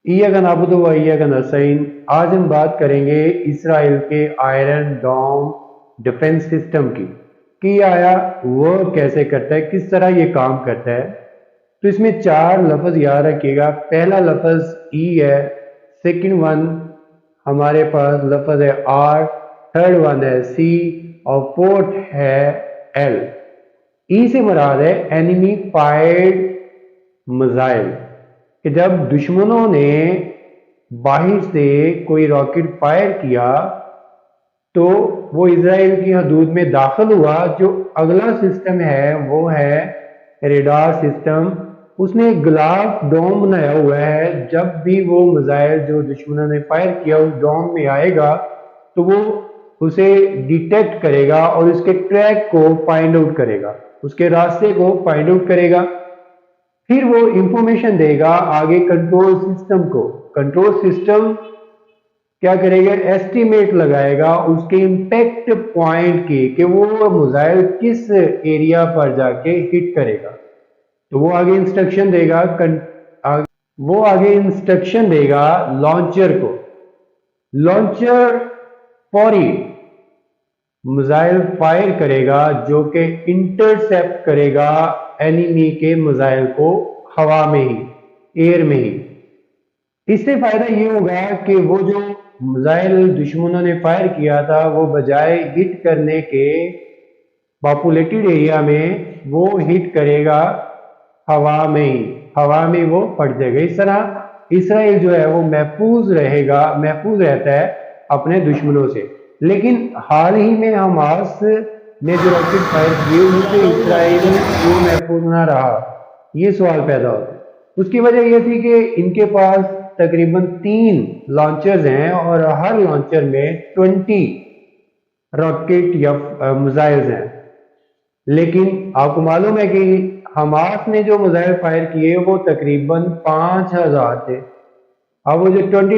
ईयाका नअबुदु व ईयाका नस्तईन। आज हम बात करेंगे इसराइल के आयरन डोम डिफेंस सिस्टम की कि आया वो कैसे करता है, किस तरह ये काम करता है। तो इसमें चार लफ्ज़ याद रखिएगा। पहला लफ्ज़ ई है, सेकंड वन हमारे पास लफ्ज़ है आर, थर्ड वन है सी और फोर्थ है एल। ई से मुराद है एनिमी फायर्ड मिसाइल, कि जब दुश्मनों ने बाहर से कोई रॉकेट फायर किया तो वो इजराइल की हदूद में दाखिल हुआ। जो अगला सिस्टम है वो है रेडार सिस्टम। उसने एक ग्लास डोम बनाया हुआ है। जब भी वो मिसाइल जो दुश्मनों ने फायर किया उस डोम में आएगा तो वो उसे डिटेक्ट करेगा और उसके ट्रैक को फाइंड आउट करेगा, उसके रास्ते को फाइंड आउट करेगा। फिर वो इंफॉर्मेशन देगा आगे कंट्रोल सिस्टम को। कंट्रोल सिस्टम क्या करेगा, एस्टिमेट लगाएगा उसके इम्पैक्ट पॉइंट की कि वो मिसाइल किस एरिया पर जाके हिट करेगा। तो वो आगे इंस्ट्रक्शन देगा लॉन्चर को। लॉन्चर फौरी मिसाइल फायर करेगा जो कि इंटरसेप्ट करेगा एनिमी के मिसाइल को हवा में ही, एयर में ही। इससे फायदा ये होगा कि वो जो मिसाइल दुश्मनों ने फायर किया था वो बजाय हिट करने के पॉपुलेटेड एरिया में वो हिट करेगा हवा में ही, हवा में वो फट जाएगा। इस तरह इसराइल जो है वो महफूज रहता है अपने दुश्मनों से। लेकिन हाल ही में हमास ने जो रॉकेट फायर किए उनसे इसराइल क्यों महफूज ना रहा, ये सवाल पैदा होता है। उसकी वजह यह थी कि इनके पास तकरीबन 3 लॉन्चर्स हैं और हर लॉन्चर में 20 रॉकेट या मिसाइल्स हैं। लेकिन आपको मालूम है कि हमास ने जो मिसाइल फायर किए वो तकरीबन 5000 थे। अब वो जो 20